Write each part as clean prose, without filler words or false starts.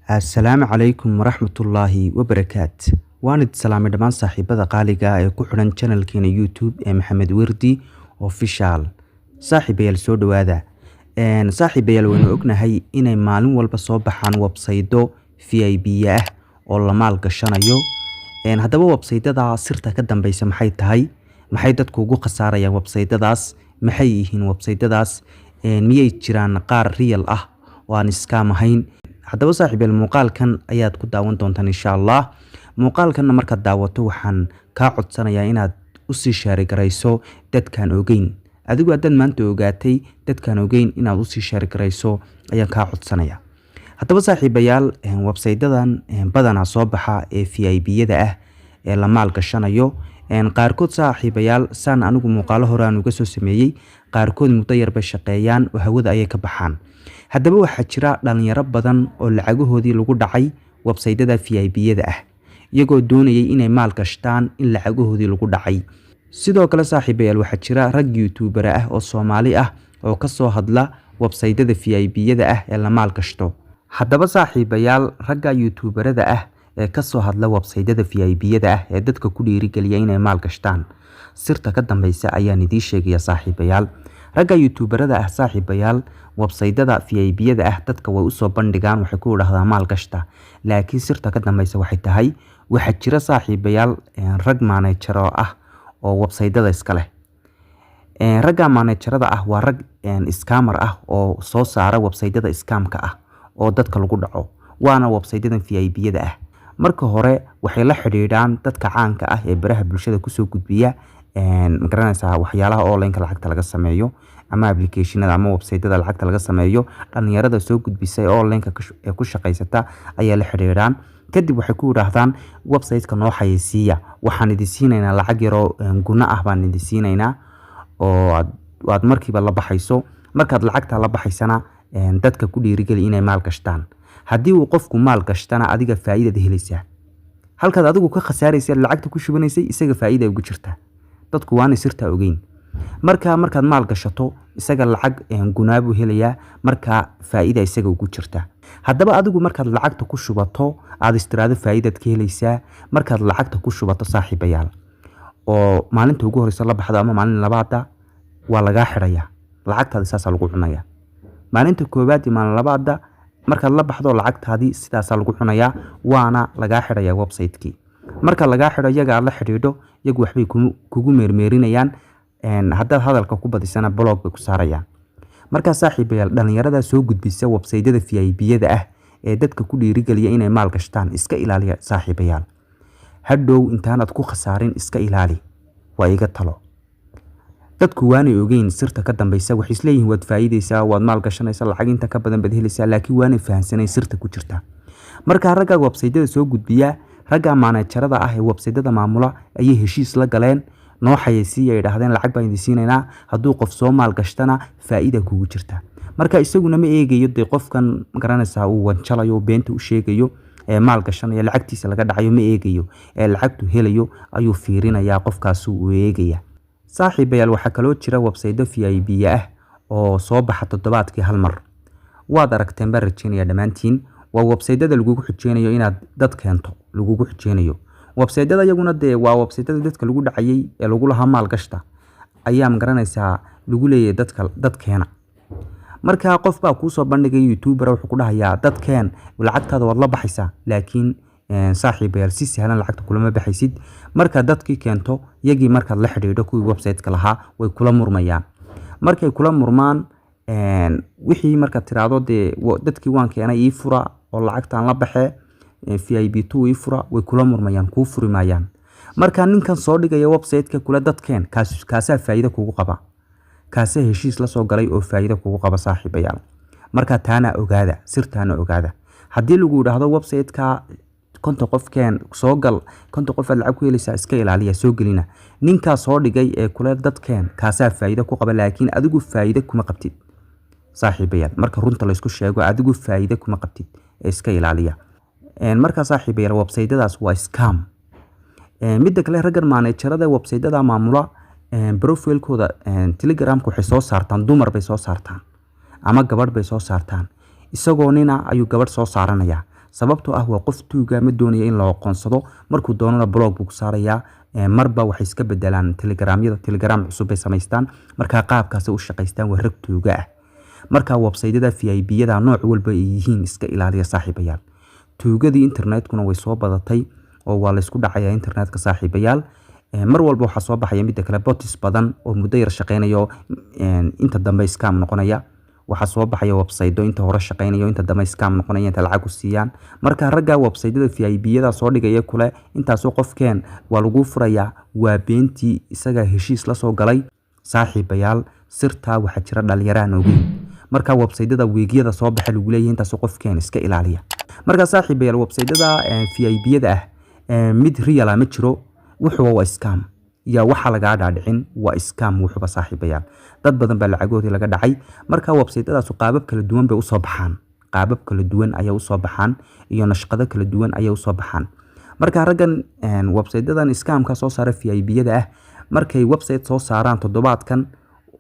Assalaamu calaykum waraxmatullaahi wabarakaatu. Waan idin salaamay dhammaan saaxiibada qaaliga ah ee ku xidhan channelkeena YouTube ee Maxamed Wardi Official. Saaxiibayaal soo dhawaada. Saaxiibayaal waynu ognahay inay maalin walba soo baxaan website-do VIP ah oo la maal gashanayo. Haddaba website-dada sirta ka dambeysa maxay tahay? Maxay dadku ugu khasaarayaan website-dadaas? Maxay yihiin website-dadaas? Miyay jiraan qaar real ah oo aan scam ahayn? haddaba saaxiibayaal muuqaalkan ayaad ku daawan doontaan insha Allah. Muuqaalkanna markaad daawato waxaan kaa codsanayaa inaad u sii share garayso dadkaan ogeyn. Adigu haddaad maanta ogaatay dadkaan ogeyn inaad u sii share garayso ayaan kaa codsanayaa. Haddaba saaxiibayaal website-dadan badanaa soo baxa ee VIP-yada ah ee la maal gashanayo. qaarkood saaxiibayaal saan anigu muuqaalo hore aan uga soo sameeyay, qaarkood muddo yar bay shaqeeyaan oo hawada ayay ka baxaan. haddaba waxaa jira dhalinyaro badan oo lacagahoodii lagu dhacay website-dada VIP-yada ah iyagoo doonayay inay maal gashtaan in lacagahoodii lagu dhacay. sidoo kale saaxiibayaal waxaa jira rag YouTuber ah oo Soomaali ah oo ka soo hadla website-dada VIP-yada ah ee la maal gashto. haddaba saaxiibayaal ragga YouTuberada ah ee ka soo hadla website-dada VIP-yada ah ee dadka ku dhiirigeliya inay maal gashtaan, sirta ka dambeysa ayaan idiin sheegaya saaxiibayaal. ragga YouTuberada ah saaxiibayaal website-dada VIP-yada ah dadka way u soo bandhigaan, waxay ku yiraahdaan maal gashta, laakiin sirta ka dambeysa waxay tahay waxaa jira saaxiibayaal rag manager ah oo website-dada iska leh. ragga managerada ah waa rag scammer ah oo soo saara website-dada scamka ah oo dadka lagu dhaco, waana website-yada VIP-yada ah. marka hore waxay la xiriiraan dadka caanka ah ee baraha bulshada kusoo gudbiya magaranaysaa waxyaalaha online-ka lacagta laga sameeyo ama application-ada ama website-yada lacagta laga sameeyo. dhalinyarada soo gudbisay online-ka ee ku shaqeysata ayaa la xiriiraan, kadib waxay ku yiraahdaan website-ka noo xayeysiiya, waxaan idin siinaynaa lacag yaro guna ah baan idin siinaynaa oo aad markiiba la baxayso. markaad lacagta la baxaysana dadka ku dhiirigeli inay maal gashtaan. haddii uu qofku maal gashtana adiga faa'iidada helaysaa, halkaad adigu ka khasaaraysa lacagta ku shubanaysay isaga faa'iida ugu jirta. dadku waana sirta ogeyn. markaad maal gashato isaga lacag gunaabu helayaa, marka faa'iida isaga ugu jirta. haddaba adigu markaad lacagta ku shubato aad istiraado faa'iidad ka helaysaa. markaad lacagta ku shubato saaxiibayaal oo maalinta ugu horeysa la baxdo ama maalin labaada waa laga xirayaa, lacagtaada saas lagu cunayaa. maalinta koobaad iyo maalin labaada markaad la baxdo lacagtaadii sidaas lagu cunayaa, waana laga xirayaa website-kii. marka laga xiro iyaga aad la xiriidho iyagu waxbay kugu meermeerinayaan, haddaad hadalka ku badisana blog bay ku saarayaan. marka saaxiibayaal dhalinyarada soo gudbisa website-yada VIP-yada ah ee dadka ku dhiirigeliya inay maal gashtaan iska ilaaliya saaxiibayaal. hadhow intaanad ku khasaarin iska ilaali, waa iga talo. dadku waanay ogeyn sirta ka dambeysa, waxay isleeyihiin waad faa'iideysaa, waad maal gashanaysaa, lacag inta ka badan baad helaysaa, laakiin waanay fahansanayn sirta ku jirta. marka ragga website-yada soo gudbiya, ragga managerada ah ee website-yada maamula ayay heshiis la galeen, noo xayeysiiya ay dhahdeen lacag baan idin siinaynaa, hadduu qof soo maal gashtana faa'iida kugu jirta. marka isaguna ma eegayo dee qofkan garanaysaa uu wanjalayo beenta u sheegayo ee maal gashanayo lacagtiisa laga dhacayo ma eegayo, ee lacagtu helayo ayuu fiirinayaa, qofkaas uu eegaya. saaxiibayaal waxaa kaloo jira website-do VIP ah oo soo baxa toddobaadkii hal mar. waad aragteen baan rajeynaya dhammaantiin. waa website-yada lagugu xujeynayo inaad dad keento, lagugu xujeynayo. website-yada iyaguna dee waa website-yada dadka lagu dhacayay ee lagu lahaa maal gashta ayaa magaranaysaa lagu leeyahay dad keena. marka qof baa kuu soo bandhigay YouTuber wuxuu ku dhahayaa dad keen, lacagtaada waad la baxaysaa, laakiin saaxiibayaal si sahlan lacagta kulama baxaysid. marka dadkii keento iyagii markaad la xiriidho kuwii website-ka lahaa way kula murmayaan. markay kula murmaan wixii markaad tiraahdo dee dadkii waan keenay ii fura oo lacagtaan la baxee VIP2 ii fura, way kula murmayaan, kuu furi maayaan. marka ninkan soo dhigaya website-ka kula dadkeen kaasaa faa'iido kugu qaba, kaasaa heshiis la soo galay oo faa'iido kugu qaba saaxiibayaal. marka taana ogaada, sirtaana ogaada. haddii lagu yiraahdo website-ka konton qof keen soo gal, konton qof aad lacag ku helaysaa, iska ilaaliya, soo gelina. ninkaa soo dhigay ee kula dadkeen kaasaa faa'iido ku qaba, laakiin adigu faa'iido kuma qabtid saaxiibayaal. marka runta la isku sheego adigu faa'iido kuma qabtid, iska ilaaliya. marka saaxiibayaal website-yadaas waa scam. midda kale raggan managerada website-yada maamula profile-kooda Telegram-ka waxay soo saartaan dumar bay soo saartaan ama gabadh bay soo saartaan. isagoo nina ayuu gabadh soo saaranaya. sababtoo ah waa qof tuuga ma doonaya in la aqoonsado markuu doonana blog buu ku saarayaa marba waxay iska bedelaan telegram cusub ay samaystaan marka qaabkaas u shaqaystaan waa rag tuuga ah marka website-yada VIP-yada nooc walba ay yihiin iska ilaaliya saaxiibayaal tuugadii internetkuna way soo badatay oo waa la isku dhacayaa internetka saaxiibayaal mar walba waxa soo baxaya mid kale bots badan oo muddo yar shaqeynayo inta dambe scam noqonaya waxa soo baxaya website-do inta hore shaqeynayo inta dambe scam noqonaya inta lacag u siiyaan marka ragga website-yada VIP-yada soo dhigaya kule intaas oo qofkeen waa lagu furaya waa beentii isaga heshiis la soo galay saaxiibayaal sirta waxa jira dhalinyarada ogeyn marka website-yada weegyada soo baxay lagu leeyahay intaas oo qofkeen iska ilaaliya marka saaxiibayaal website-yada VIP-yada mid real ma jiro wuxuu waa scam ya waxa laga dhaadhicin waa scam wuxuba saaxiibayaal dad badan baa lacagoodii laga dhacay marka website-yadaas qaabab kala duwan bay u soo baxaan qaabab kala duwan ayaa u soo baxaan iyo nashqado kala duwan ayaa u soo baxaan marka raggan website-yadan scam-ka soo saara VIP-yada markay website soo saaraan toddobaadkan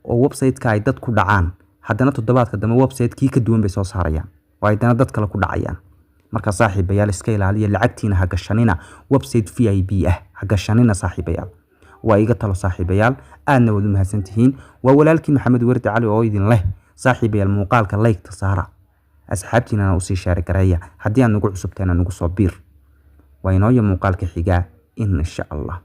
oo website-ka ay dad ku dhacaan haddana toddobaadka dambe website-kii ka duwan bay soo saarayaan oo ay dana dad kale ku dhacayaan marka saaxiibayaal iska ilaaliya lacagtiina ha gashanina website VIP ha gashanina saaxiibayaal waa iga talo saaxiibayaal aadna wada mahadsantihiin waa walaalkii Maxamed Wardi Cali oo idin leh saaxiibayaal muuqaalka like ta saara asxaabtiina u sii share gareeya haddii aad nagu cusubteen nagu soo biir waa inoo muuqaalka xiga insha Allah